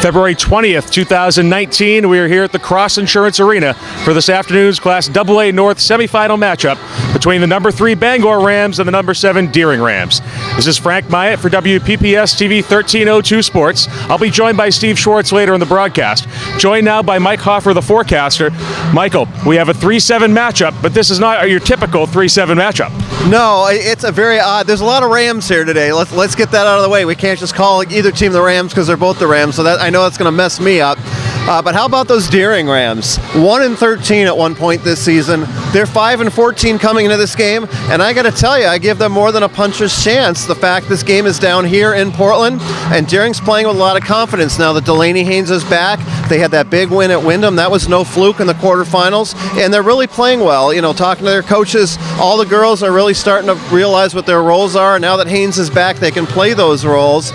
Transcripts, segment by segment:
February 20th, 2019, we are here at the Cross Insurance Arena for this afternoon's Class AA North semifinal matchup between the number 3 Bangor Rams and the number 7 Deering Rams. This is Frank Myatt for WPPS TV 1302 Sports. I'll be joined by Steve Schwartz later in the broadcast. Joined now by Mike Hoffer, the forecaster. Michael, we have a 3-7 matchup, but this is not your typical 3-7 matchup. No, it's a very odd. There's a lot of Rams here today. Let's get that out of the way. We can't just call either team the Rams because they're both the Rams. So that I know that's going to mess me up. But how about those Deering Rams? 1-13 at one point this season. They're 5-14 coming into this game, and I got to tell you, I give them more than a puncher's chance. The fact this game is down here in Portland, and Deering's playing with a lot of confidence now that Delaney Haynes is back. They had that big win at Wyndham. That was no fluke in the quarterfinals, and they're really playing well. You know, talking to their coaches, all the girls are really starting to realize what their roles are. And now that Haynes is back, they can play those roles.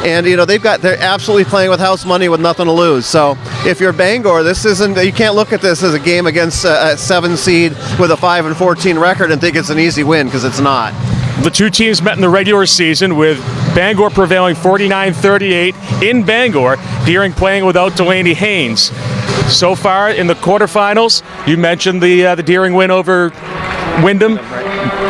And you know they're absolutely playing with house money with nothing to lose. So if you're Bangor, you can't look at this as a game against a 7 seed with a 5-14 record and think it's an easy win, because it's not. The two teams met in the regular season with Bangor prevailing 49-38 in Bangor, Deering playing without Delaney Haynes. So far in the quarterfinals, you mentioned the Deering win over Wyndham.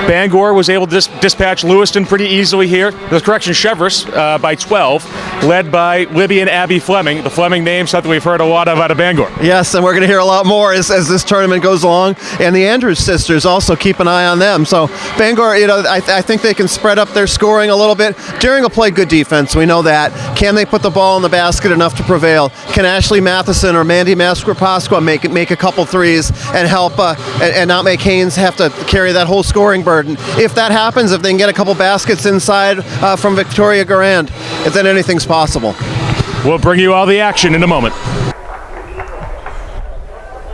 Bangor was able to dispatch Lewiston pretty easily here. Cheverus by 12, led by Libby and Abby Fleming. The Fleming name, something we've heard a lot of out of Bangor. Yes, and we're going to hear a lot more as this tournament goes along. And the Andrews sisters, also keep an eye on them. So Bangor, I think they can spread up their scoring a little bit. Deering will play good defense. We know that. Can they put the ball in the basket enough to prevail? Can Ashley Matheson or Mandy Masquer-Pasqua make a couple threes and help and not make Haynes have to carry that whole scoring burden? If that happens, if they can get a couple baskets inside from Victoria Garand, then anything's possible. We'll bring you all the action in a moment.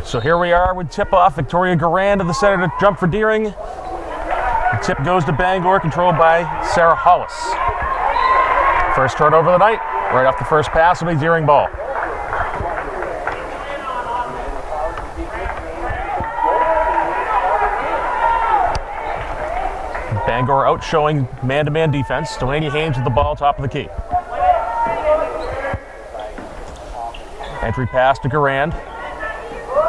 So here we are with tip-off. Victoria Garand of the center to jump for Deering. The tip goes to Bangor, controlled by Sarah Hollis. First turnover of the night, right off the first pass will be Deering ball. Bangor out showing man-to-man defense. Delaney Haynes with the ball, top of the key. Entry pass to Garand.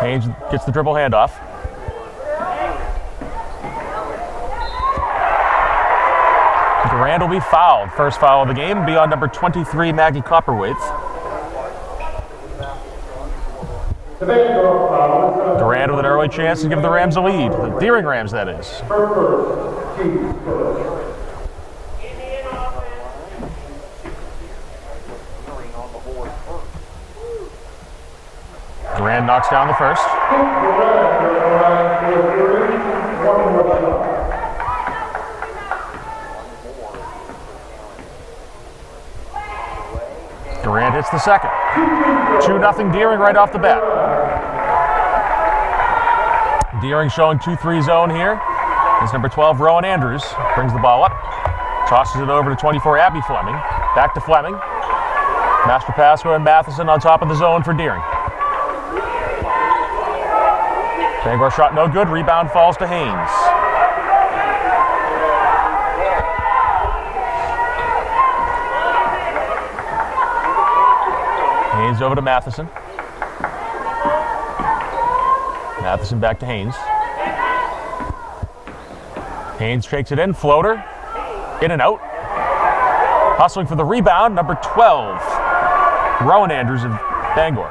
Haynes gets the dribble handoff. Garand will be fouled. First foul of the game will be on number 23, Maggie Copperwaith. Garand with an early chance to give the Rams a lead. The Deering Rams, that is. Garand knocks down the first. Garand hits the second. 2-0 Deering right off the bat. Deering showing 2-3 zone here. It's number 12, Rowan Andrews, brings the ball up. Tosses it over to 24, Abby Fleming. Back to Fleming. Masquer-Pasqua and Matheson on top of the zone for Deering. Bangor shot no good. Rebound falls to Haynes. Haynes over to Matheson. Matheson back to Haynes. Haynes shakes it in, floater, in and out. Hustling for the rebound, number 12, Rowan Andrews of Bangor.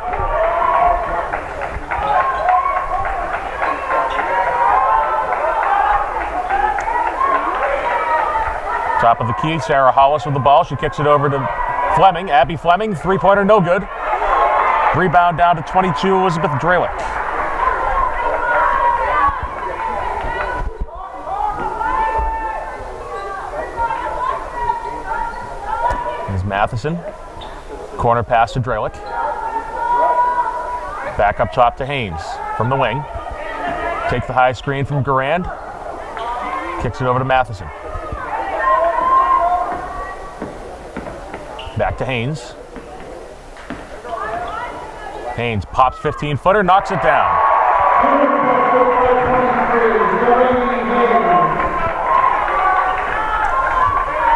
Top of the key, Sarah Hollis with the ball. She kicks it over to Fleming, Abby Fleming, three-pointer no good. Rebound down to 22, Elizabeth Dralick. Here's Matheson. Corner pass to Dralick. Back up top to Haynes from the wing. Takes the high screen from Garand. Kicks it over to Matheson. Back to Haynes. Haynes pops 15-footer, knocks it down.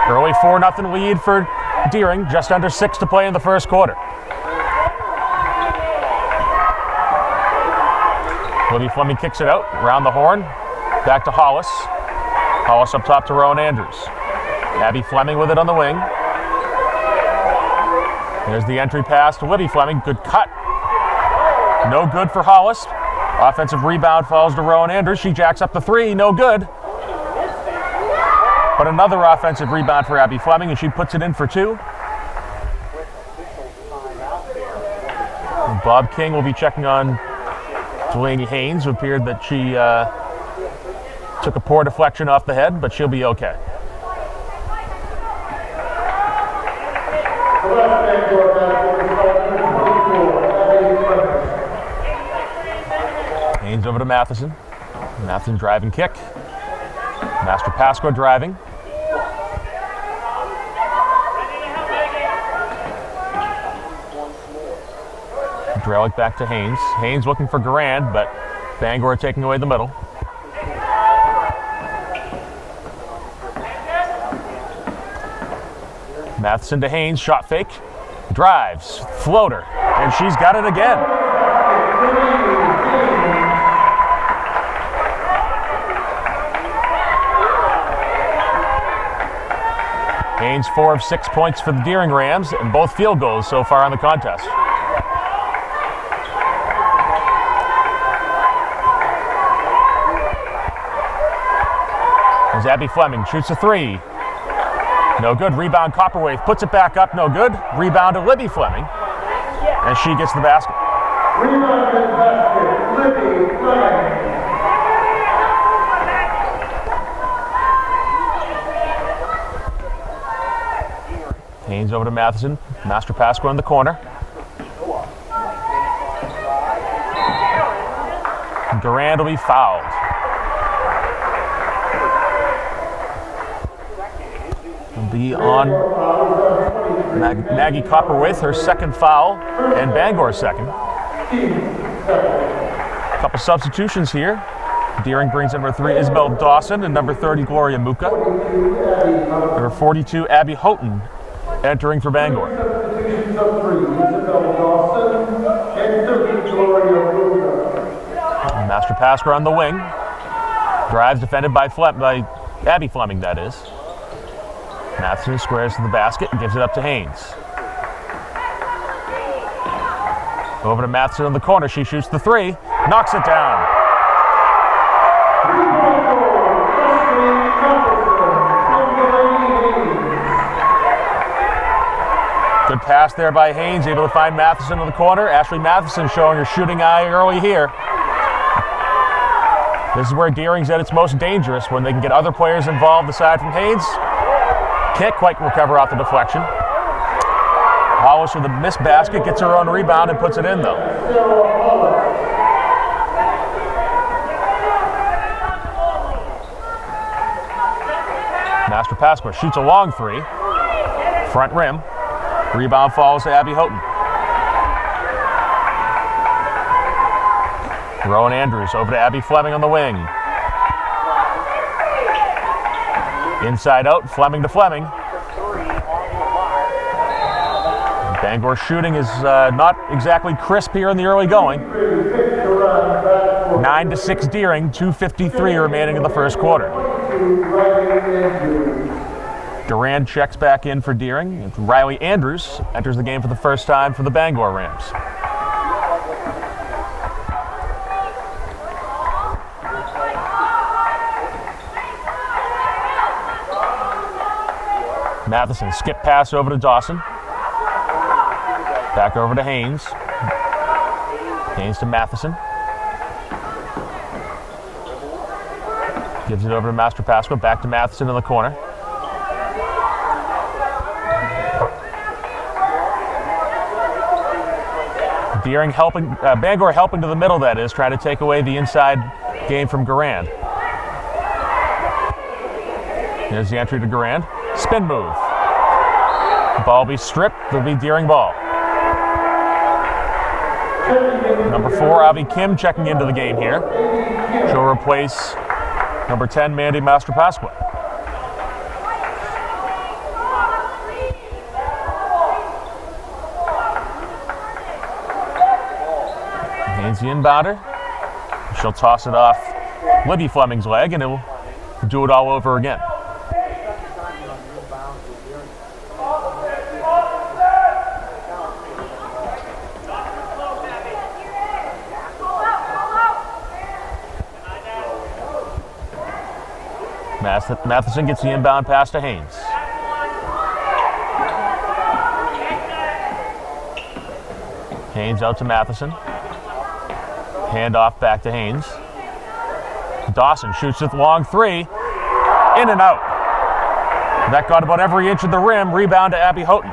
Early 4-0 lead for Deering, just under 6 to play in the first quarter. Libby Fleming kicks it out, around the horn, back to Hollis. Hollis up top to Rowan Andrews. Abby Fleming with it on the wing. There's the entry pass to Libby Fleming, good cut. No good for Hollis. Offensive rebound falls to Rowan Andrews. She jacks up the three, no good. But another offensive rebound for Abby Fleming, and she puts it in for 2. And Bob King will be checking on Delaney Haynes, who appeared that she took a poor deflection off the head, but she'll be okay. Haynes over to Matheson. Matheson driving kick. Master Pasqua driving. Drellick back to Haynes. Haynes looking for Garand, but Bangor taking away the middle. Matheson to Haynes, shot fake. Drives, floater, and she's got it again. Haynes 4 of 6 points for the Deering Rams, and both field goals so far in the contest. As Abby Fleming shoots a 3. No good. Rebound Copperwaith puts it back up. No good. Rebound to Libby Fleming, and she gets the basket. Rebound and basket, Libby Fleming. Haynes over to Matheson. Master Pasqua in the corner. Durand will be fouled. Will be on Maggie Copperwaith, her second foul, and Bangor's second. A couple substitutions here. Deering brings in number 3 Isabel Dawson and number 30 Gloria Muka. Number 42 Abby Houghton entering for Bangor. Master Pasqua on the wing. Drives defended by Abby Fleming, that is. Matheson squares to the basket and gives it up to Haynes. Over to Matheson in the corner. She shoots the 3, knocks it down. Good pass there by Haynes, able to find Matheson in the corner. Ashley Matheson showing her shooting eye early here. This is where Deering's at its most dangerous, when they can get other players involved aside from Haynes. Can't quite recover off the deflection. Hollis with a missed basket, gets her own rebound and puts it in though. Master Pasqua shoots a long 3. Front rim. Rebound falls to Abby Houghton. Rowan Andrews over to Abby Fleming on the wing. Inside out, Fleming to Fleming. Bangor shooting is not exactly crisp here in the early going. 9-6 Deering, 2:53 remaining in the first quarter. Durand checks back in for Deering. Riley Andrews enters the game for the first time for the Bangor Rams. Matheson, skip pass over to Dawson. Back over to Haynes. Haynes to Matheson. Gives it over to Master Pasqua. Back to Matheson in the corner. Deering helping, Bangor helping to the middle, that is, trying to take away the inside game from Garand. Here's the entry to Garand. Spin move. Ball be stripped, there'll be Deering ball. Number 4, Avi Kim, checking into the game here. She'll replace number 10, Mandy Mastrapasqua. Haynes the inbounder. She'll toss it off Libby Fleming's leg, and it'll do it all over again. Matheson gets the inbound pass to Haynes. Haynes out to Matheson. Handoff back to Haynes. Dawson shoots it long 3. In and out. That got about every inch of the rim. Rebound to Abby Houghton.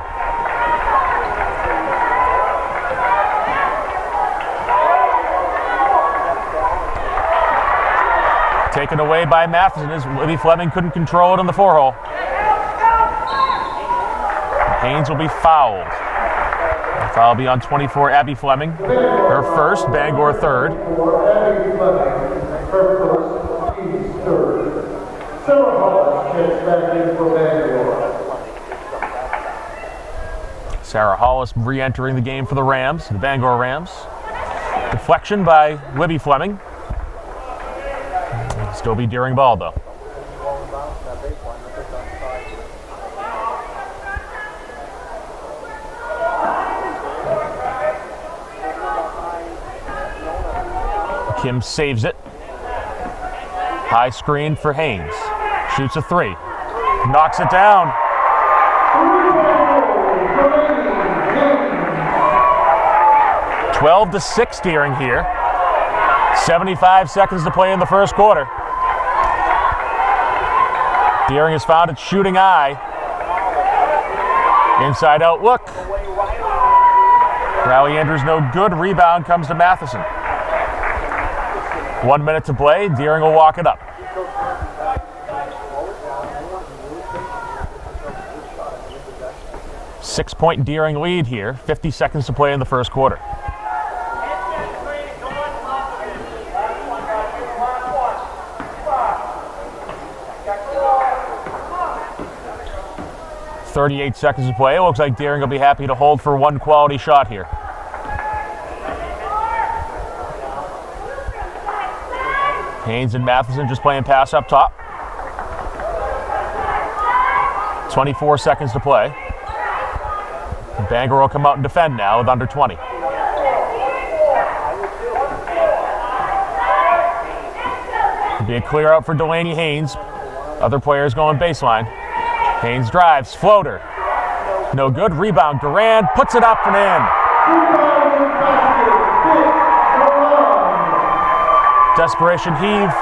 Taken away by Matheson as Libby Fleming couldn't control it in the 4-hole. Haynes will be fouled. The foul will be on 24, Abby Fleming. Her first, Bangor third. Abby Fleming, her first, team's third. Sarah Hollis checks back in for Bangor. Sarah Hollis re-entering the game for the Rams, the Bangor Rams. Deflection by Libby Fleming. Still be Deering ball though. Kim saves it. High screen for Haynes. Shoots a 3. Knocks it down. 12-6 Deering here. 75 seconds to play in the first quarter. Deering has found its shooting eye. Inside out look. Riley Andrews no good. Rebound comes to Matheson. 1 minute to play. Deering will walk it up. Six-point Deering lead here. 50 seconds to play in the first quarter. .38 seconds to play. It looks like Deering will be happy to hold for one quality shot here. Haynes and Matheson just playing pass up top. 24 seconds to play. Bangor will come out and defend now with under 20. It'll be a clear out for Delaney Haynes. Other players going baseline. Haynes drives, floater. No good. Rebound. Durand puts it up and in. Desperation heave.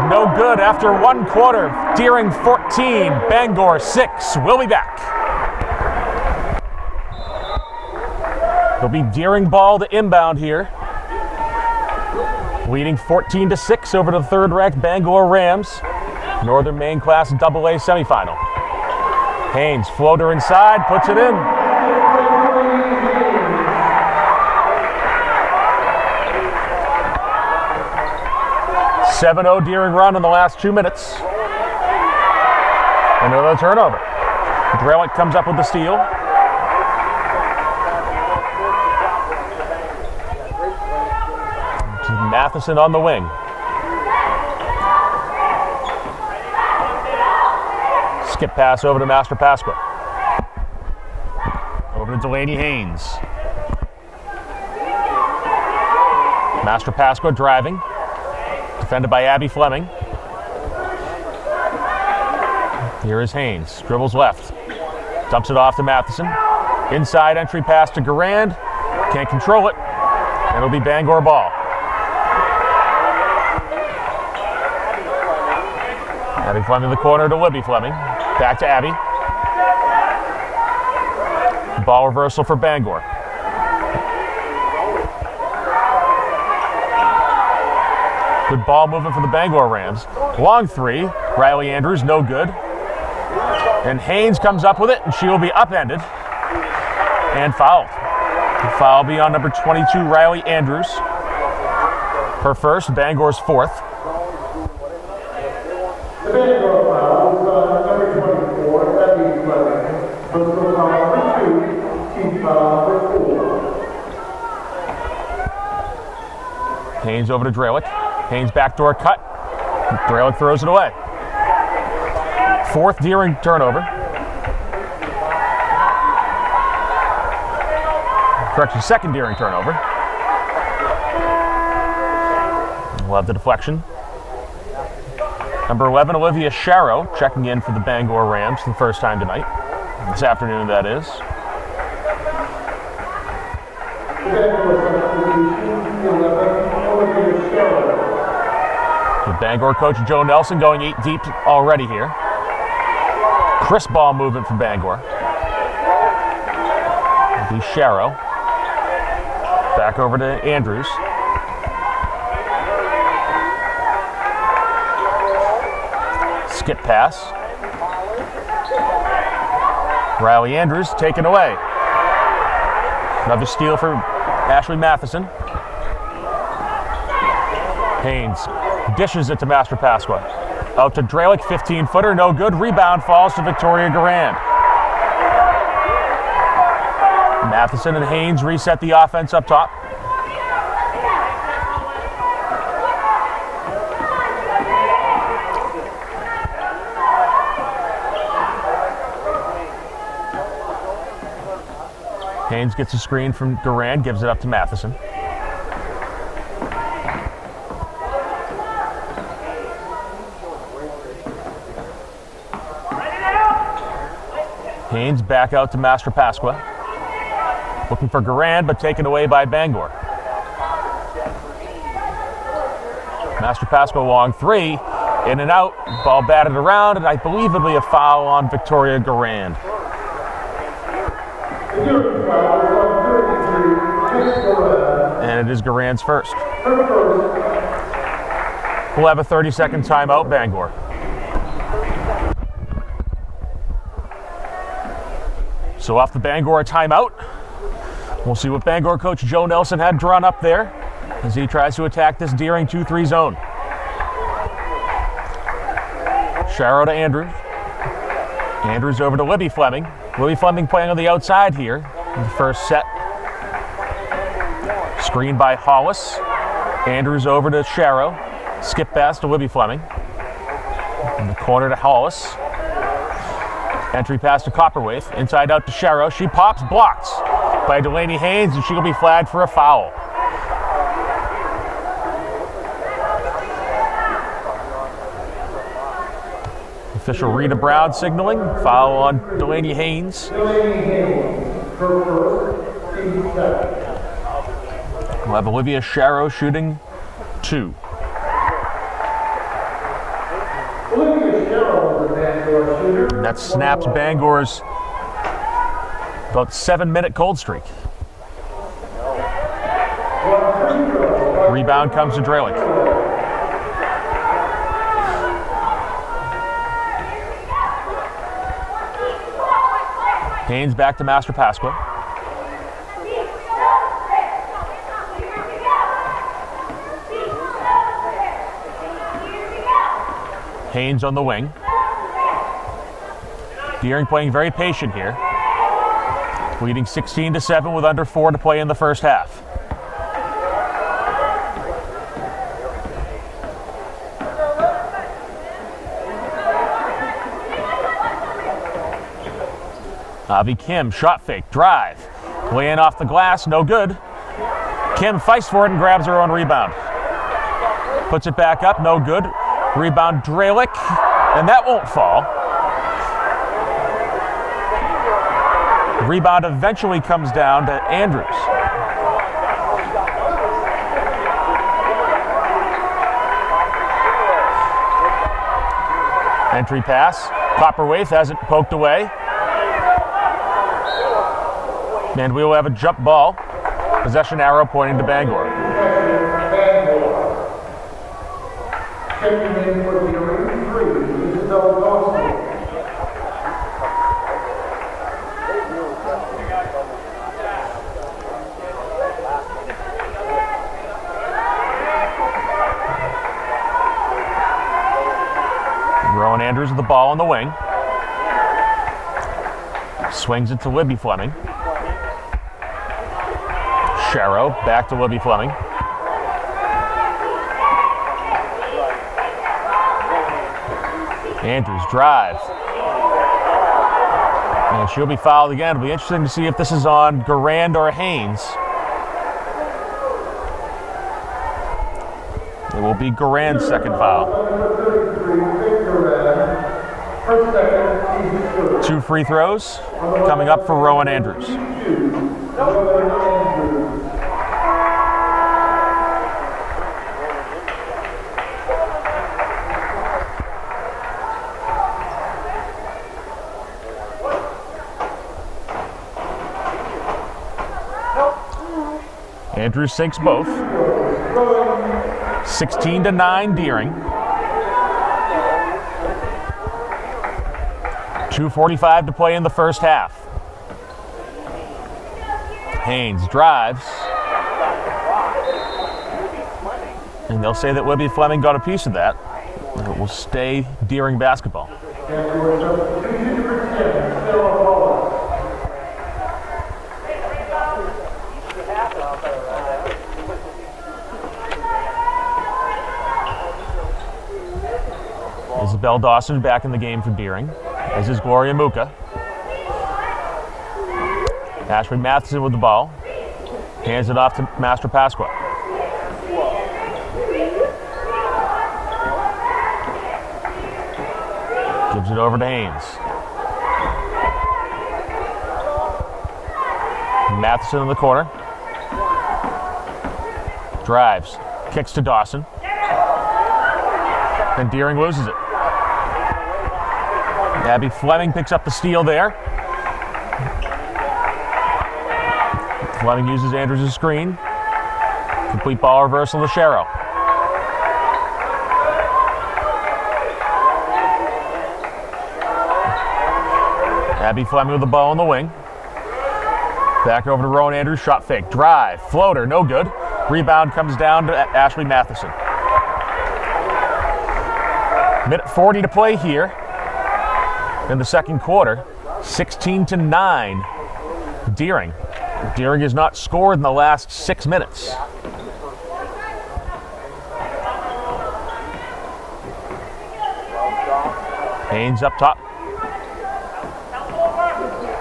No good after one quarter. Deering 14, Bangor 6. We'll be back. It'll be Deering ball to inbound here. Leading 14-6 over to the third-ranked Bangor Rams. Northern Maine Class AA semifinal. Haynes, floater inside, puts it in. 7-0 Deering run in the last 2 minutes. Another turnover. Drellick comes up with the steal. Matheson on the wing. Skip pass over to Mastrapasqua. Over to Delaney Haynes. Mastrapasqua driving. Defended by Abby Fleming. Here is Haynes. Dribbles left. Dumps it off to Matheson. Inside entry pass to Durand. Can't control it. And it'll be Bangor ball. Abby Fleming in the corner to Libby Fleming. Back to Abby. Ball reversal for Bangor. Good ball movement for the Bangor Rams. Long 3. Riley Andrews, no good. And Haynes comes up with it, and she will be upended and fouled. The foul will be on number 22, Riley Andrews. Her first, Bangor's fourth. The Bangor foul was on number 24, Abby Fleming. Personal foul number 2, team foul number 4. Haynes over to Dralick. Haynes backdoor cut. Dralick throws it away. Fourth Deering turnover. Correction, second Deering turnover. We'll have the deflection. Number 11, Olivia Sharrow, checking in for the Bangor Rams for the first time tonight. This afternoon, that is. With Bangor coach Joe Nelson going 8 deep already here. Crisp ball movement from Bangor. It'll be Sharrow. Back over to Andrews. Skip pass. Riley Andrews taken away. Another steal for Ashley Matheson. Haynes dishes it to Master Pasqua. Out to Dralick, 15-footer, no good. Rebound falls to Victoria Garand. Matheson and Haynes reset the offense up top. Haynes gets a screen from Garand, gives it up to Matheson. Haynes back out to Master Pasqua. Looking for Garand, but taken away by Bangor. Master Pasqua long three, in and out, ball batted around, and I believe it'll be a foul on Victoria Garand. And it is Garand's first. We'll have a 30-second timeout, Bangor. So off the Bangor timeout, we'll see what Bangor coach Joe Nelson had drawn up there as he tries to attack this Deering 2-3 zone. Sharrow to Andrews. Andrews over to Libby Fleming. Libby Fleming playing on the outside here in the first set. Screen by Hollis. Andrews over to Sharrow. Skip pass to Libby Fleming. In the corner to Hollis. Entry pass to Copperwaith. Inside out to Sharrow. She pops, blocked by Delaney Haynes, and she'll be flagged for a foul. Official Rita Brown signaling. Foul on Delaney Haynes. We'll have Olivia Sharrow shooting 2. And that snaps Bangor's about 7-minute cold streak. Rebound comes to Dralick. Haynes back to Master Pasqua. Haynes on the wing. Deering playing very patient here. Leading 16-7 with under 4 to play in the first half. Avi Kim, shot fake, drive. Laying off the glass, no good. Kim fights for it and grabs her own rebound. Puts it back up, no good. Rebound Dralick, and that won't fall. The rebound eventually comes down to Andrews. Entry pass. Copperwaith has it poked away. And we will have a jump ball. Possession arrow pointing to Bangor. Checking in for Deering 3, Isabel Dawson. Andrews with the ball on the wing. Swings it to Libby Fleming. Sharrow back to Libby Fleming. Andrews drives. And she'll be fouled again. It'll be interesting to see if this is on Garand or Haynes. It will be Garand's second foul. 2 free throws coming up for Rowan Andrews. Andrews sinks both. 16-9 Deering. 2:45 to play in the first half. Haynes drives. And they'll say that Libby Fleming got a piece of that. It will stay Deering basketball. Isabel Dawson back in the game for Deering, as is Gloria Muka. Ashley Matheson with the ball. Hands it off to Master Pasqua. Gives it over to Haynes. Matheson in the corner. Drives. Kicks to Dawson. Then Deering loses it. Abby Fleming picks up the steal there. Fleming uses Andrews' screen. Complete ball reversal to Sharrow. Abby Fleming with the ball on the wing. Back over to Rowan Andrews. Shot fake. Drive. Floater. No good. Rebound comes down to Ashley Matheson. Minute 40 to play here in the second quarter. 16-9 Deering. Deering has not scored in the last 6 minutes. Haynes up top.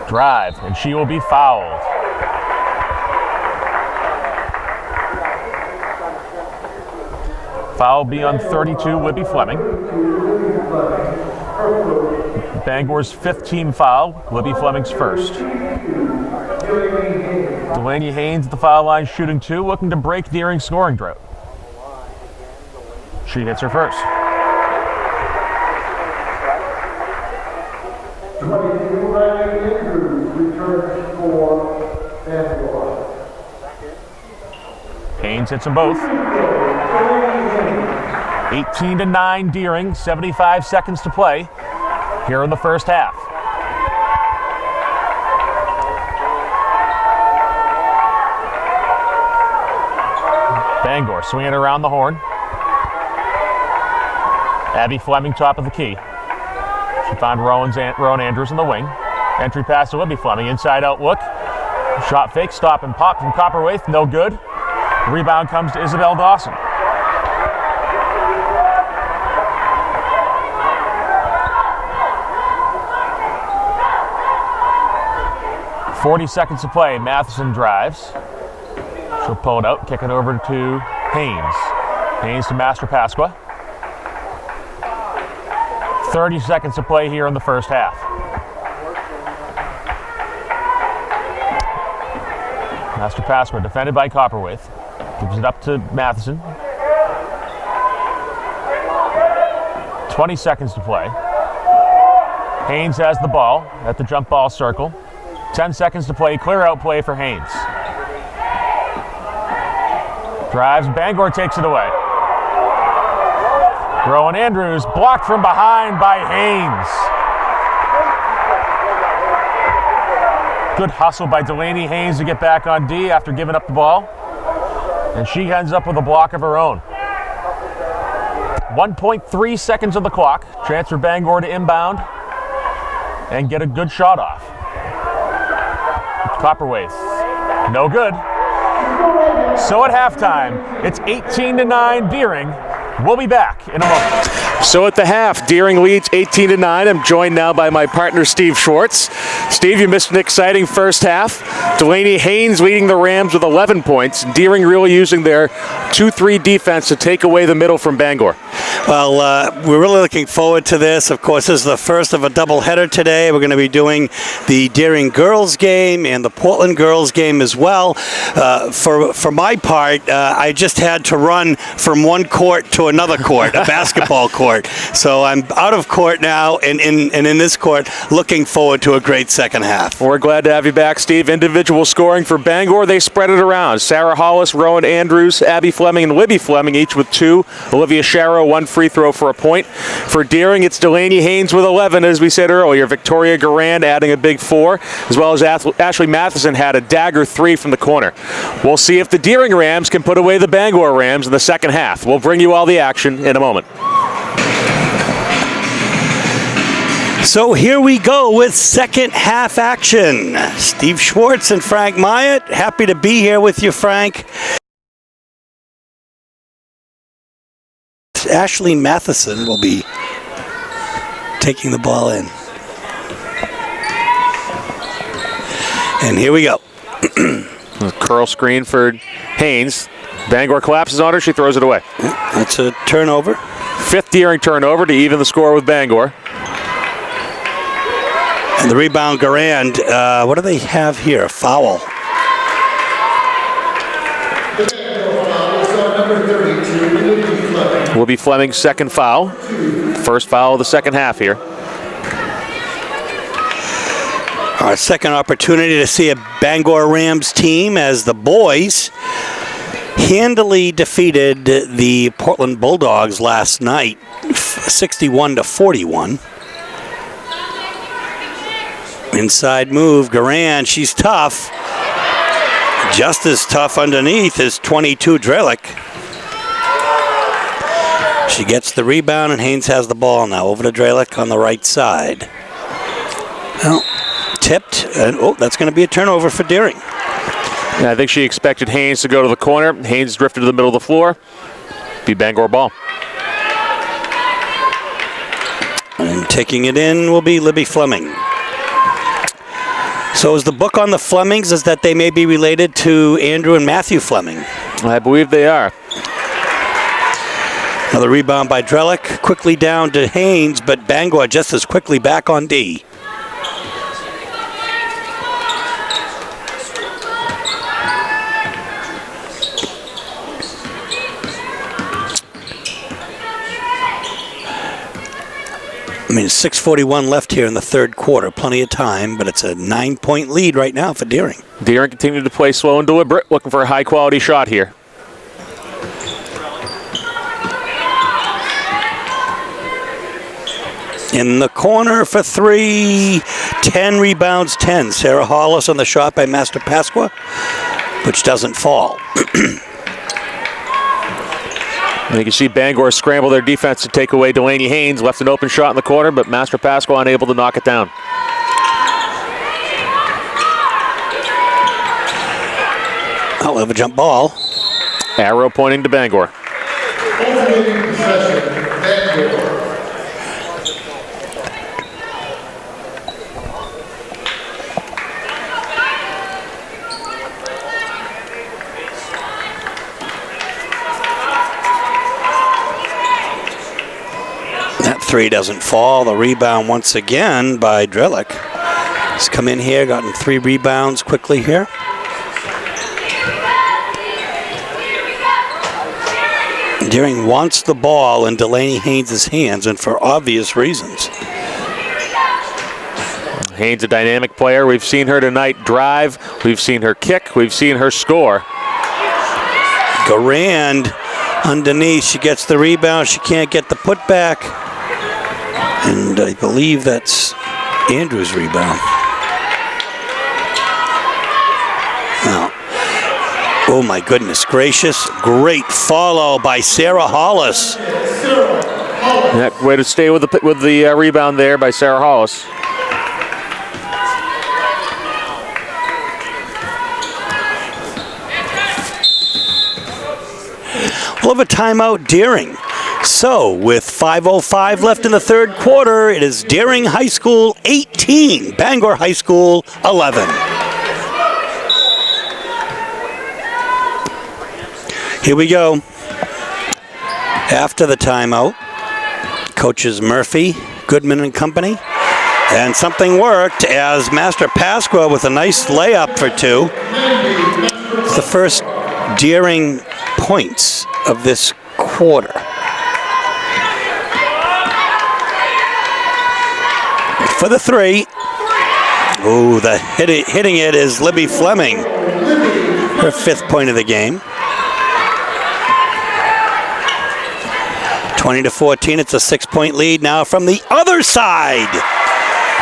Drive, and she will be fouled. Foul be on 32, Libby Fleming. Bangor's 5th team foul, Libby Fleming's first. Delaney Haynes at the foul line shooting 2, looking to break Deering's scoring drought. She hits her first. 22 Andrews returns for Bangor. Haynes hits them both. 18-9 Deering, 75 seconds to play here in the first half. Bangor swinging around the horn. Abby Fleming top of the key. She found Rowan Andrews in the wing. Entry pass to Libby Fleming, inside out look. Shot fake, stop and pop from Copperwaith, no good. Rebound comes to Isabel Dawson. .40 seconds to play. Matheson drives. She'll pull it out, kick it over to Haynes. Haynes to Master Pasqua. 30 seconds to play here in the first half. Master Pasqua defended by Copperwaith. Gives it up to Matheson. 20 seconds to play. Haynes has the ball at the jump ball circle. 10 seconds to play. Clear out play for Haynes. Drives. Bangor takes it away. Rowan Andrews blocked from behind by Haynes. Good hustle by Delaney Haynes to get back on D after giving up the ball. And she ends up with a block of her own. 1.3 seconds on the clock. Chance for Bangor to inbound and get a good shot off. Copperwaith, no good. So at halftime, it's 18-9 Deering. We'll be back in a moment. So at the half, Deering leads 18-9. I'm joined now by my partner, Steve Schwartz. Steve, you missed an exciting first half. Delaney Haynes leading the Rams with 11 points. Deering really using their 2-3 defense to take away the middle from Bangor. Well, we're really looking forward to this. Of course, this is the first of a doubleheader today. We're going to be doing the Deering girls game and the Portland girls game as well. For my part, I just had to run from one court to another court, a basketball court. So I'm out of court now and in this court, looking forward to a great second half. We're glad to have you back, Steve. Individual scoring for Bangor, they spread it around. Sarah Hollis, Rowan Andrews, Abby Fleming, and Libby Fleming, each with 2. Olivia Sharrow, 1 free throw for a point. For Deering, it's Delaney Haynes with 11, as we said earlier. Victoria Garand adding a big 4, as well as Ashley Matheson had a dagger 3 from the corner. We'll see if the Deering Rams can put away the Bangor Rams in the second half. We'll bring you all the action in a moment. So here we go with second half action. Steve Schwartz and Frank Myatt. Happy to be here with you, Frank. Ashley Matheson will be taking the ball in. And here we go. Curl screen for Haynes. Bangor collapses on her. She throws it away. That's a turnover. 5th Deering turnover to even the score with Bangor. And the rebound, Garand. What do they have here? A foul. Will be Fleming's second foul. First foul of the second half here. Our second opportunity to see a Bangor Rams team as the boys handily defeated the Portland Bulldogs last night, 61-41. Inside move, Garand, she's tough. Just as tough underneath is 22 Drelick. She gets the rebound and Haynes has the ball now. Over to Drelick on the right side. Well, tipped, and that's going to be a turnover for Deering. Yeah, I think she expected Haynes to go to the corner. Haynes drifted to the middle of the floor. Be Bangor ball. And taking it in will be Libby Fleming. So is the book on the Flemings is that they may be related to Andrew and Matthew Fleming? I believe they are. Another rebound by Drelick. Quickly down to Haynes, but Bangor just as quickly back on D. I mean, 6:41 left here in the third quarter. Plenty of time, but it's a 9-point lead right now for Deering. Deering continued to play slow and deliberate, looking for a high-quality shot here. In the corner for 3, 10 rebounds, 10. Sarah Hollis on the shot by Master Pasqua, which doesn't fall. And you can see Bangor scramble their defense to take away Delaney Haynes. Left an open shot in the corner, but Master Pasqua unable to knock it down. We'll have a jump ball. Arrow pointing to Bangor. Alternating possession, Bangor. That 3 doesn't fall. The rebound once again by Drelick. He's come in here, gotten 3 rebounds quickly here. Deering wants the ball in Delaney Haynes' hands, and for obvious reasons. Haynes, a dynamic player. We've seen her tonight drive. We've seen her kick. We've seen her score. Garand underneath. She gets the rebound. She can't get the putback. And I believe that's Andrew's rebound. Now, Oh my goodness gracious. Great follow by Sarah Hollis. Yeah, way to stay with the rebound there by Sarah Hollis. We'll have a timeout, Deering. So, with 5:05 left in the third quarter, it is Deering High School 18, Bangor High School 11. Here we go. After the timeout, coaches Murphy, Goodman and company, and something worked as Master Pasqua with a nice layup for two. It's the first Deering points of this quarter. For the three. Oh, the hitting it is Libby Fleming. Her 5th point of the game. 20-14, it's a 6-point lead now from the other side.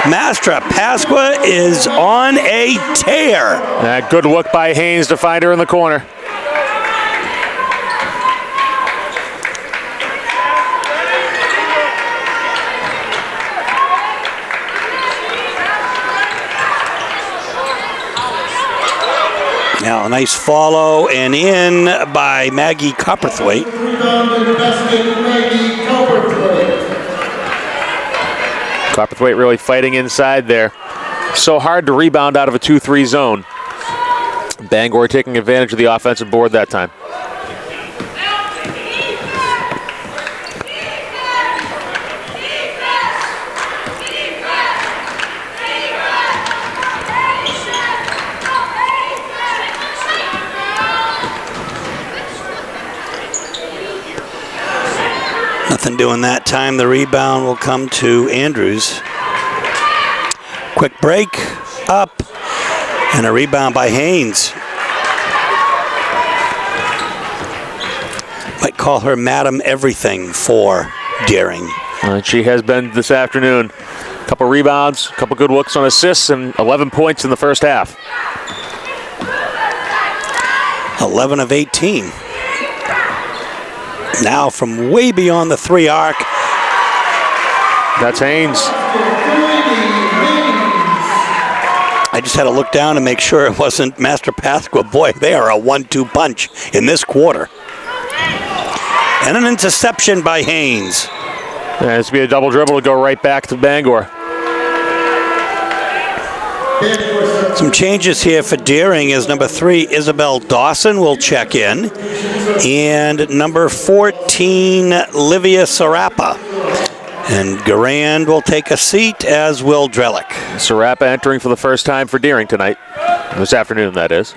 Mastra Pasqua is on a tear. That good look by Haynes to find her in the corner. Now a nice follow and in by Maggie Copperthwaite. Copperthwaite really fighting inside there. So hard to rebound out of a 2-3 zone. Bangor taking advantage of the offensive board that time. Nothing doing that time. The rebound will come to Andrews. Quick break, up, and a rebound by Haynes. Might call her Madam Everything for Deering. She has been this afternoon. A couple rebounds, a couple good looks on assists, and 11 points in the first half. 11 of 18. Now from way beyond the 3 arc. That's Haynes. I just had to look down and make sure it wasn't Master Pasqua. Boy, they are a 1-2 punch in this quarter. And an interception by Haynes. Yeah, this will be a double dribble to go right back to Bangor. Some changes here for Deering as number 3, Isabel Dawson, will check in. And number 14, Livia Sarapa. And Garand will take a seat, as will Drellick. Sarapa entering for the first time for Deering tonight. This afternoon, that is.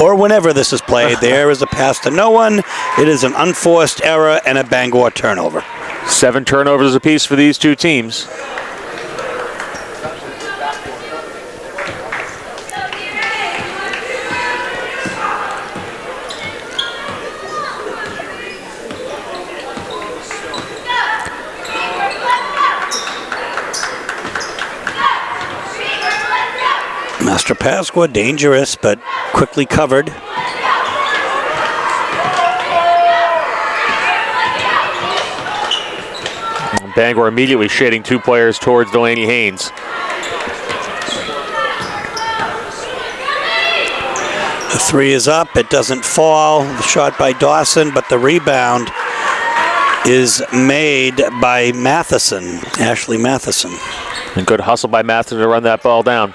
Or whenever this is played, there is a pass to no one. It is an unforced error and a Bangor turnover. 7 turnovers apiece for these two teams. Master Pasqua, dangerous, but quickly covered. Bangor immediately shading 2 players towards Delaney Haynes. The 3 is up, it doesn't fall. The shot by Dawson, but the rebound is made by Matheson, Ashley Matheson. And good hustle by Matheson to run that ball down.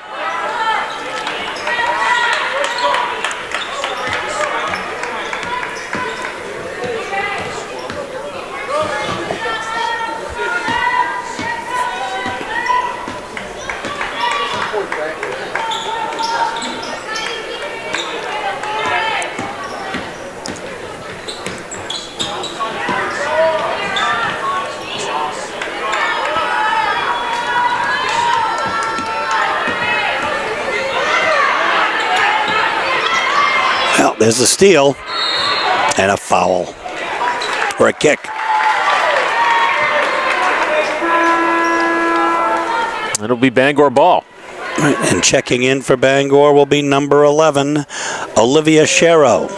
Well, there's a steal and a foul, or a kick. It'll be Bangor ball. And checking in for Bangor will be number 11, Olivia Sharrow.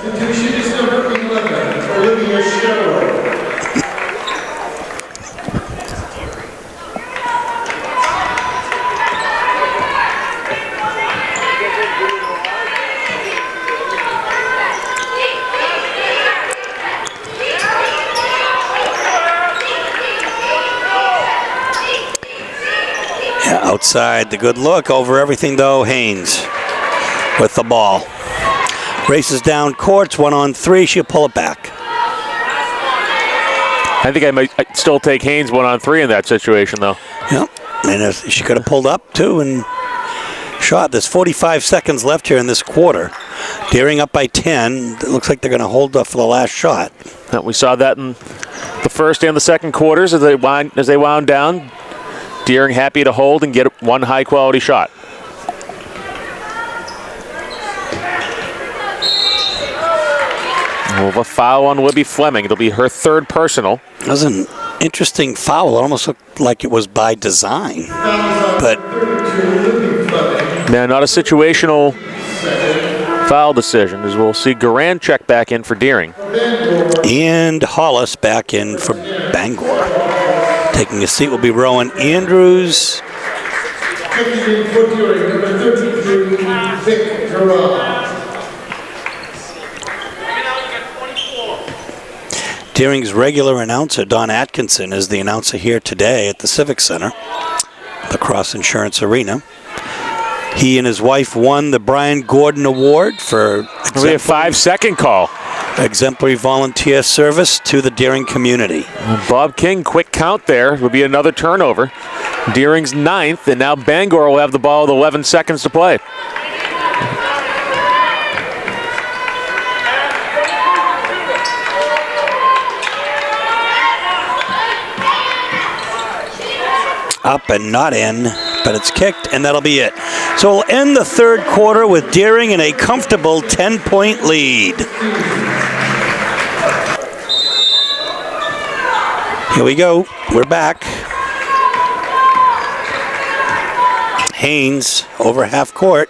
Outside, the good look. Over everything, though, Haynes with the ball. Races down courts, 1-on-3. She'll pull it back. I think I'd still take Haynes 1-on-3 in that situation, though. Yep. And she could have pulled up, too, and shot. There's 45 seconds left here in this quarter. Deering up by 10. It looks like they're going to hold up for the last shot. We saw that in the first and the second quarters as they wound down. Deering happy to hold and get one high-quality shot. We'll have a foul on Libby Fleming. It'll be her third personal. That was an interesting foul. It almost looked like it was by design. But now, not a situational foul decision, as we'll see Garan check back in for Deering. And Hollis back in for Bangor. Taking a seat will be Rowan Andrews. Deering's regular announcer, Don Atkinson, is the announcer here today at the Civic Center, the Cross Insurance Arena. He and his wife won the Brian Gordon Award for a 5-second call. Exemplary volunteer service to the Deering community. Bob King, quick count there. Will be another turnover. Deering's 9th, and now Bangor will have the ball with 11 seconds to play. Up and not in, but it's kicked, and that'll be it. So we'll end the third quarter with Deering in a comfortable 10-point lead. Here we go. We're back. Haynes over half court.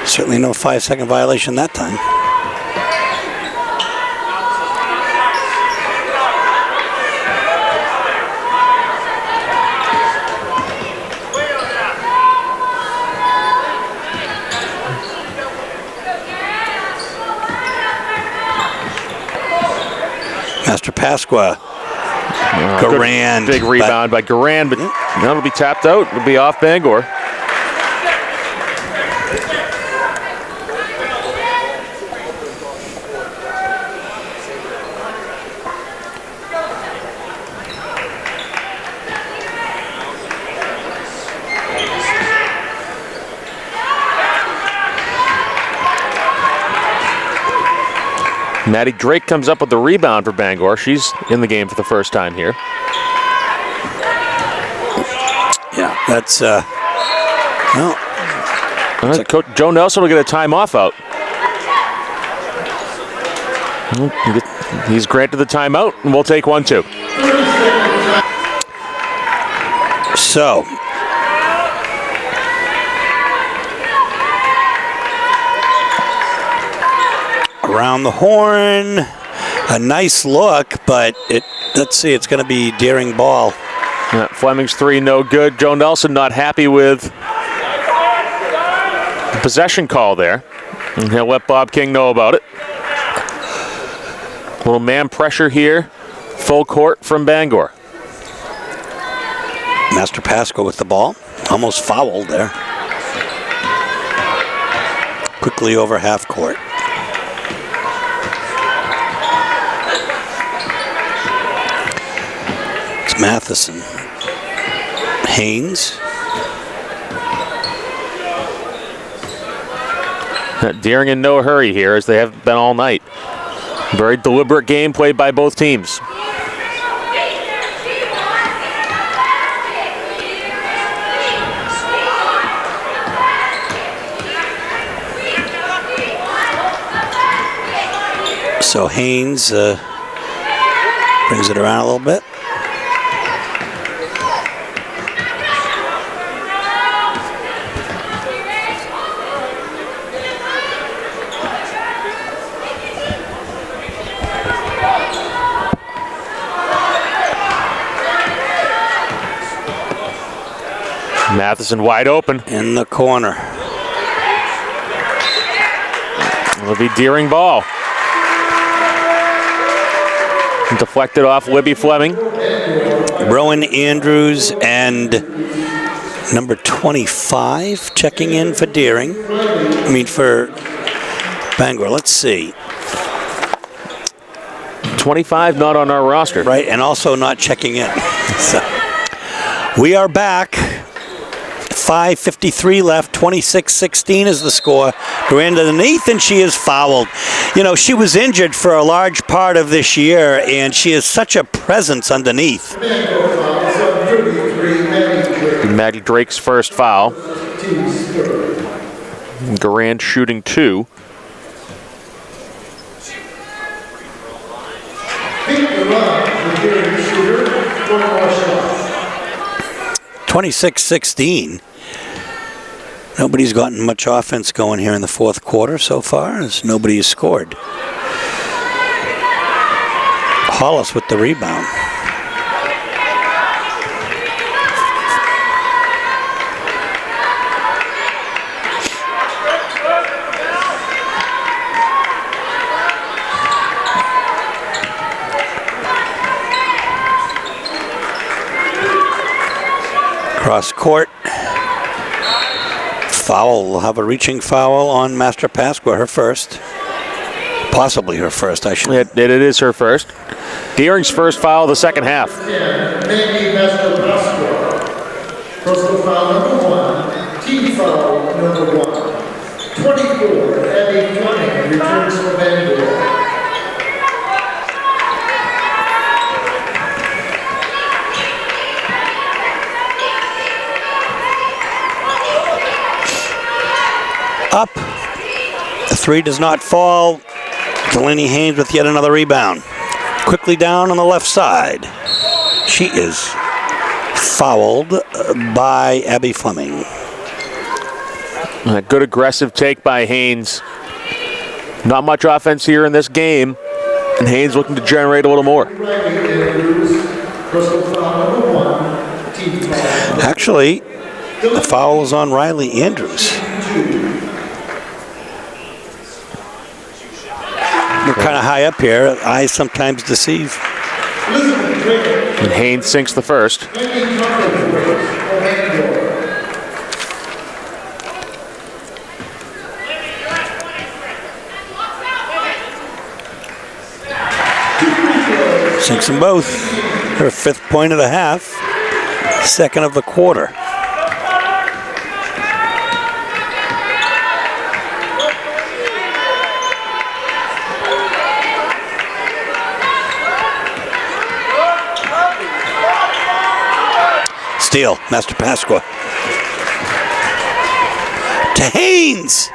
Certainly no 5-second violation that time. Master Pasqua. Garand. Big rebound by Garand, but that'll be tapped out. It'll be off Bangor. Maddie Drake comes up with the rebound for Bangor. She's in the game for the first time here. Yeah, that's Coach Joe Nelson will get a timeoff out. He's granted the timeout, and we'll take one too. So, around the horn, a nice look, but let's see, it's going to be Deering ball. Yeah, Fleming's 3 no good. Joe Nelson not happy with the possession call there. And he'll let Bob King know about it. A little man pressure here. Full court from Bangor. Master Pasco with the ball. Almost fouled there. Quickly over half court. It's Matheson. Haynes. Deering in no hurry here, as they have been all night. Very deliberate game played by both teams. So Haynes brings it around a little bit. Matheson wide open. In the corner. It'll be Deering ball. Deflected off Libby Fleming. Rowan Andrews and number 25 checking in for Deering. For Bangor. Let's see. 25 not on our roster. Right, and also not checking in. So, we are back. 5:53 left, 26-16 is the score. Durand underneath, and she is fouled. She was injured for a large part of this year, and she is such a presence underneath. Maddie Drake's first foul. Durand shooting 2. 26-16. Nobody's gotten much offense going here in the fourth quarter so far, as nobody has scored. Hollis with the rebound. Cross court. Foul. We'll have a reaching foul on Master Pasqua, her first. Possibly her first, I should. It is her first. Deering's first foul of the second half. Personal foul number 1, team foul number 1. 24, Abby Fleming returns for Bangor. Up. The 3 does not fall. Delaney Haynes with yet another rebound. Quickly down on the left side. She is fouled by Abby Fleming. A good aggressive take by Haynes. Not much offense here in this game, and Haynes looking to generate a little more. Actually, the foul is on Riley Andrews. We're kind of high up here. Eyes sometimes deceive. And Haynes sinks the first. Sinks them both. Her 5th point of the half. 2nd of the quarter. Steal, Master Pasqua. To Haynes.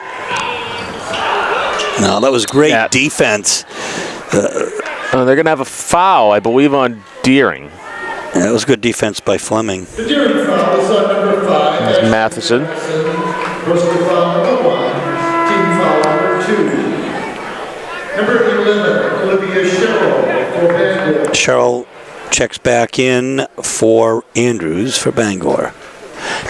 No, that was great defense. They're going to have a foul, I believe, on Deering. Yeah, that was good defense by Fleming. The Deering foul is on number 5. There's Matheson. Personal foul number 1, team foul number 2. Number 11, Olivia Sherrill for Bangor. Sherrill checks back in for Andrews for Bangor.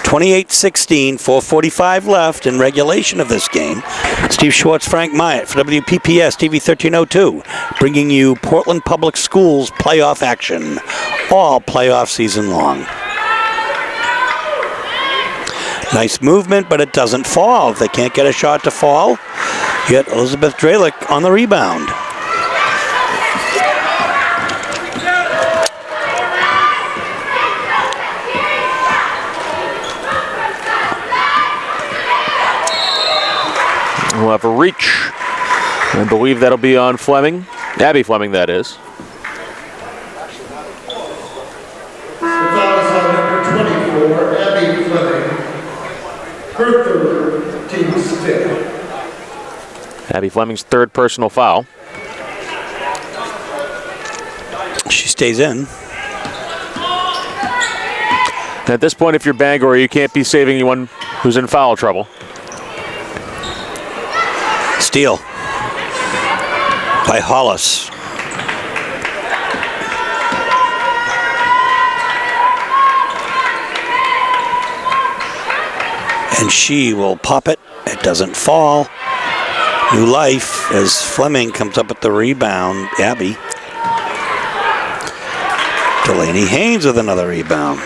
28-16, 4:45 left in regulation of this game. Steve Schwartz, Frank Myatt for WPPS TV 1302, bringing you Portland Public Schools playoff action, all playoff season long. Nice movement, but it doesn't fall. If they can't get a shot to fall, you get Elizabeth Dralick on the rebound. We'll have a reach. I believe that'll be on Fleming. Abby Fleming, that is. The foul is on number 24, Abby Fleming. Her 3rd, team's 5th. Abby Fleming's 3rd personal foul. She stays in. At this point, if you're Bangor, you can't be saving anyone who's in foul trouble. Steal by Hollis. And she will pop it. It doesn't fall. New life as Fleming comes up with the rebound. Abby. Delaney Haynes with another rebound.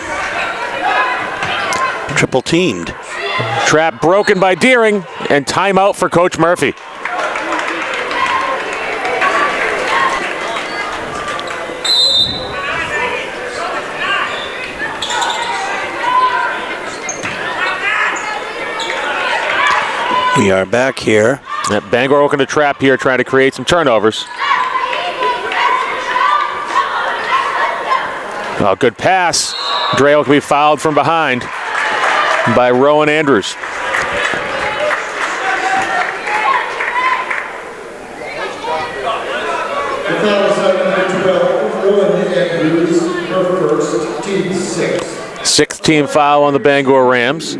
Triple teamed. Trap broken by Deering, and timeout for Coach Murphy. We are back here. Bangor looking to trap here, trying to create some turnovers. Oh, good pass. Drale can be fouled from behind by Rowan Andrews. The foul is on number 12, Rowan Andrews, her first, team 6. Sixth team foul on the Bangor Rams.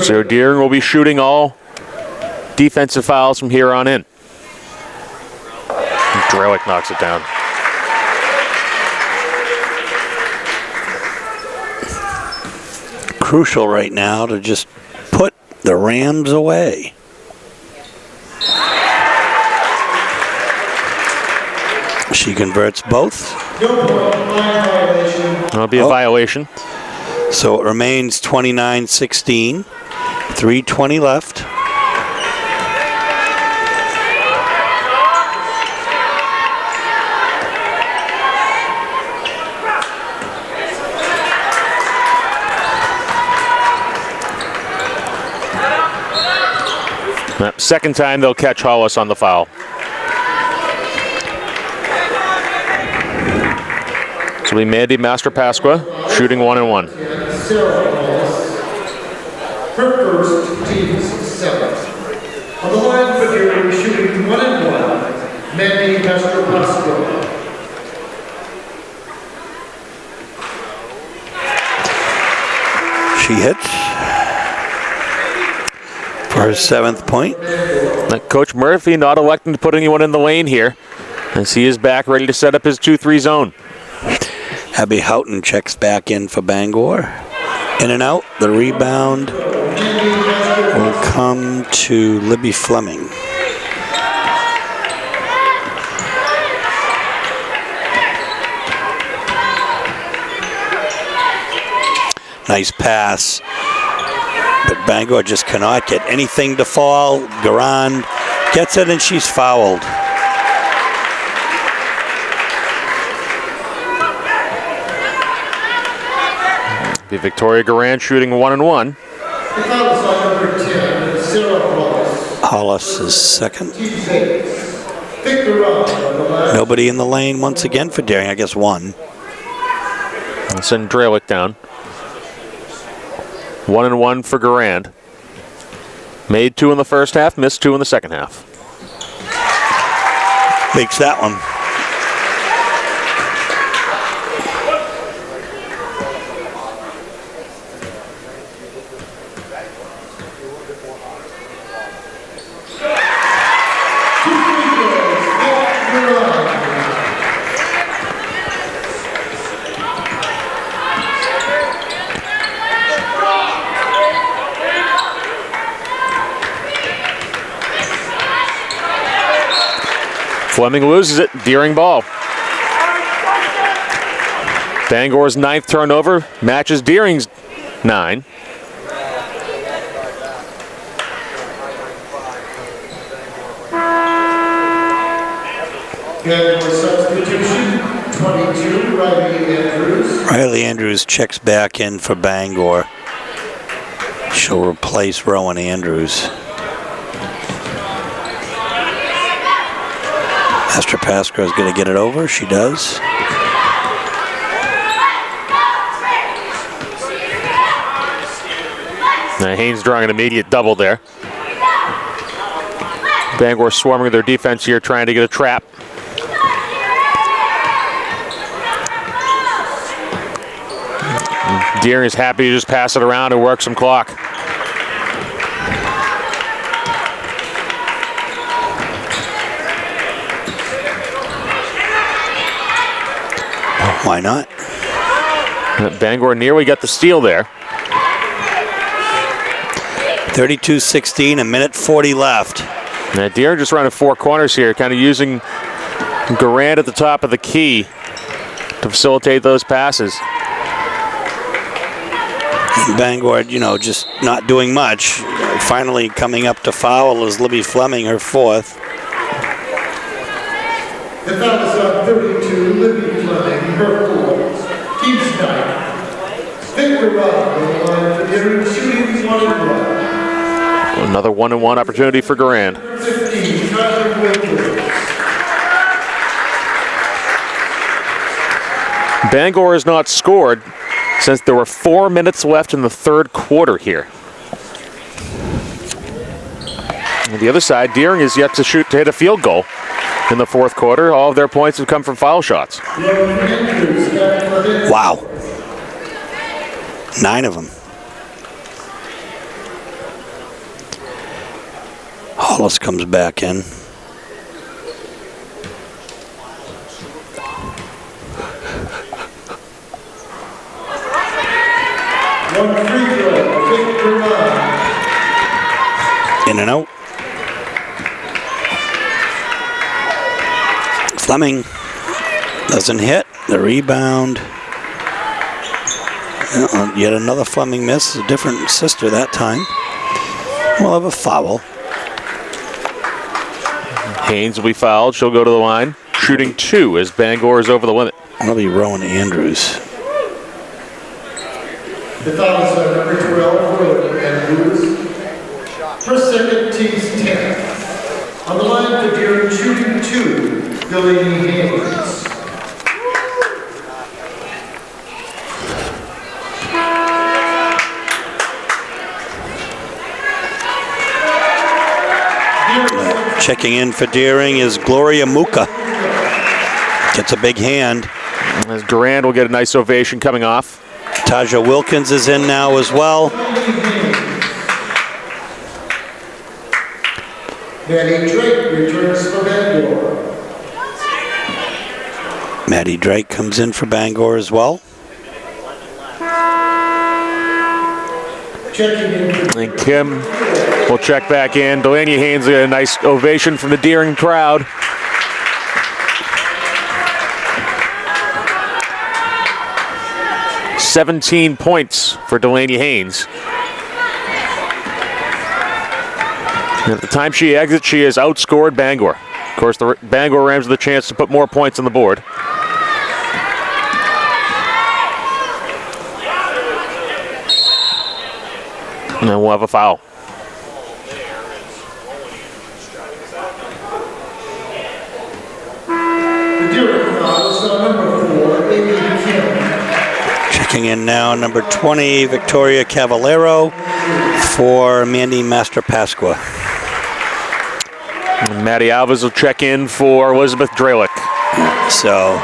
So Deering will be shooting all defensive fouls from here on in. Drelick knocks it down. Crucial right now to just put the Rams away. She converts both. That'll be a violation. So it remains 29-16. 3:20 left. Second time they'll catch Hollis on the foul. So we Mandy Master Pasqua shooting 1 and 1. Her first, team 7. On the line for Deering, shooting 1 and 1, Mandy Master Pasqua. She hits for her 7th point. Coach Murphy not electing to put anyone in the lane here, as he is back ready to set up his 2-3 zone. Abby Houghton checks back in for Bangor. In and out. The rebound will come to Libby Fleming. Nice pass. But Bangor just cannot get anything to fall. Garand gets it and she's fouled. The Victoria Garand shooting 1 and 1. The foul is on number 10, Sarah Hollis. Hollis is second. Team 6. Victor on the last. Nobody in the lane once again for Deering. I guess one. I'll send Dralick down. 1 and 1 for Garand. Made 2 in the first half, missed 2 in the second half. Makes that one. Fleming loses it. Deering ball. Bangor's 9th turnover matches Deering's 9. Bangor substitution, 22, Riley Andrews. Riley Andrews checks back in for Bangor. She'll replace Rowan Andrews. Esther Pasco is going to get it over. She does. Now Haynes drawing an immediate double there. Bangor swarming their defense here, trying to get a trap. Deering is happy to just pass it around and work some clock. Why not? Bangor nearly got the steal there. 32-16, a minute 40 left. Now Deering just running 4 corners here, kind of using Garand at the top of the key to facilitate those passes. Bangor, just not doing much. Finally coming up to foul is Libby Fleming, her 4th. The foul is on 32, Libby Fleming, her 4th. Team Snyder. Victor Robb on the line for Deering, shooting 1 and 1. Another 1-and-1 opportunity for Garand. 15, Tyler Wilkins. Bangor has not scored since there were 4 minutes left in the 3rd quarter here. On the other side, Deering is yet to hit a field goal in the 4th quarter. All of their points have come from foul shots. Wow. 9 of them. Hollis comes back in. In and out. Fleming doesn't hit. The rebound. Yet another Fleming miss. A different sister that time. We'll have a foul. Haynes will be fouled. She'll go to the line. Shooting 2 as Bangor is over the limit. That'll be Rowan Andrews. The foul is on number 12, Rowan Andrews. Her 2nd, team's 10th. On the line for Deering, shooting 2, Delaney Haynes. Checking in for Deering is Gloria Muka. Gets a big hand. As Garand will get a nice ovation coming off. Taja Wilkins is in now as well. Maddie Drake returns for Bangor. Maddie Drake comes in for Bangor as well. Checking in for And Kim will check back in. Delaney Haynes get a nice ovation from the Deering crowd. "17 points for Delaney Haynes. And at the time she exits, she has outscored Bangor. Of course, the Bangor Rams have the chance to put more points on the board. And then we'll have a foul. the Deering foul is on number 4, Amy Kim. Checking in now, number 20, Victoria Cavallero for Mandy Master Pasqua. And Maddie Alves will check in for Elizabeth Dralick. So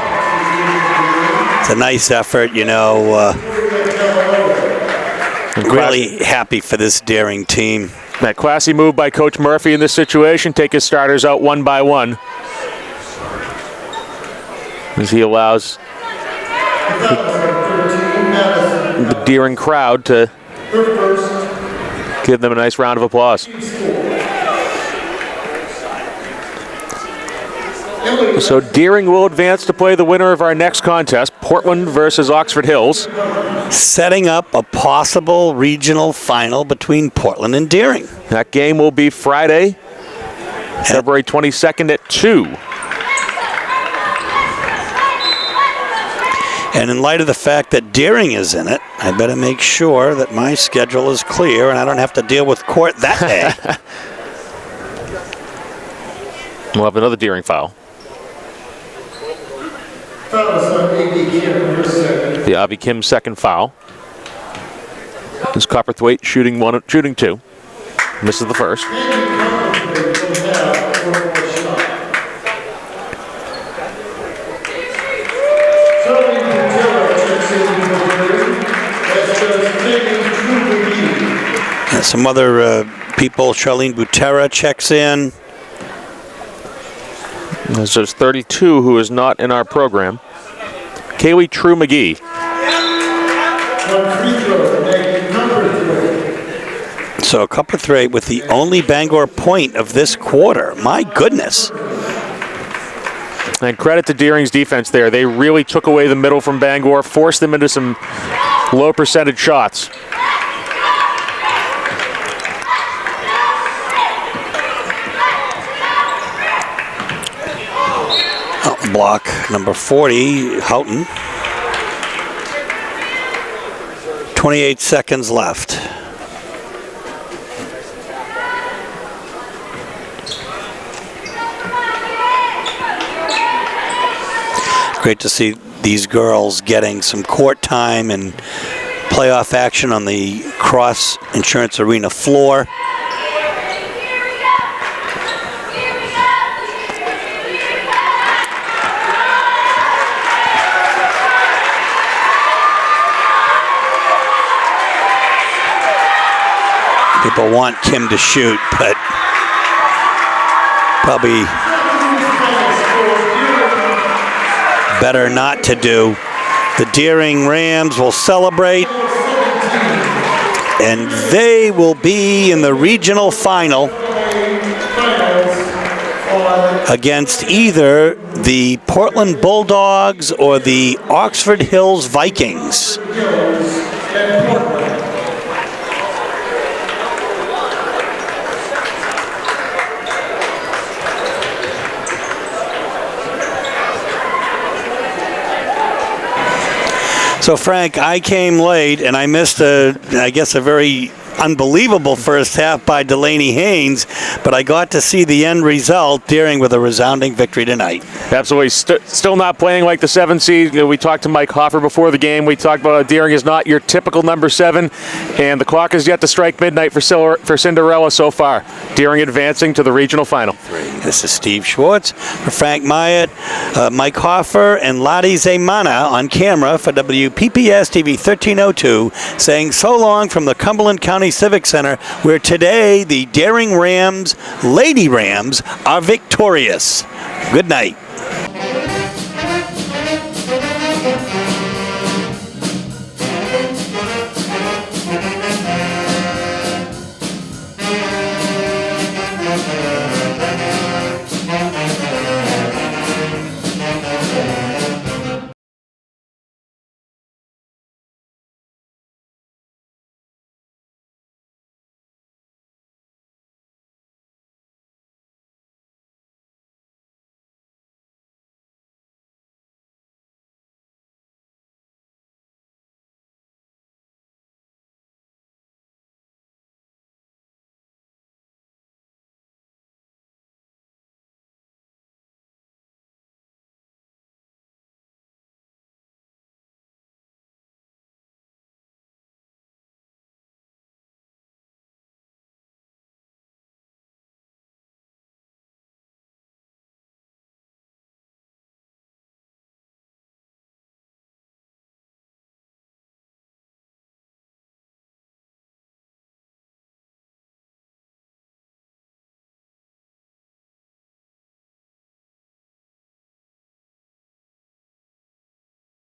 it's a nice effort, really happy for this Deering team. That classy move by Coach Murphy in this situation, take his starters out one by one. As he allows the Deering crowd to give them a nice round of applause. So Deering will advance to play the winner of our next contest, Portland versus Oxford Hills. Setting up a possible regional final between Portland and Deering. That game will be Friday, February 22nd at 2. And in light of the fact that Deering is in it, I better make sure that my schedule is clear and I don't have to deal with court that day. We'll have another Deering foul. Foul is on Amy Kim, her 2nd. The Avi Kim second foul. This Copperthwaite shooting 2. Misses the first. And some other people, Charlene Butera checks in. There's just 32 who is not in our program. Kaylee True McGee. So a couple of three with the only Bangor point of this quarter. My goodness. And credit to Deering's defense there. They really took away the middle from Bangor, forced them into some low percentage shots. Block number 40, Houghton. 28 seconds left. Great to see these girls getting some court time and playoff action on the Cross Insurance Arena floor. People want Kim to shoot, but probably better not to do. The Deering Rams will celebrate, and they will be in the regional final against either the Portland Bulldogs or the Oxford Hills Vikings. So, Frank, I came late, and I missed a very unbelievable first half by Delaney Haynes, but I got to see the end result, Deering with a resounding victory tonight. Absolutely. Still not playing like the 7 seed. We talked to Mike Hoffer before the game. We talked about how Deering is not your typical number 7, and the clock has yet to strike midnight for Cinderella so far. Deering advancing to the regional final. This is Steve Schwartz for Frank Myatt, Mike Hoffer, and Lottie Zaymana on camera for WPPS TV 1302, saying so long from the Cumberland County Civic Center, where today the Deering Rams, Lady Rams, are victorious. Good night.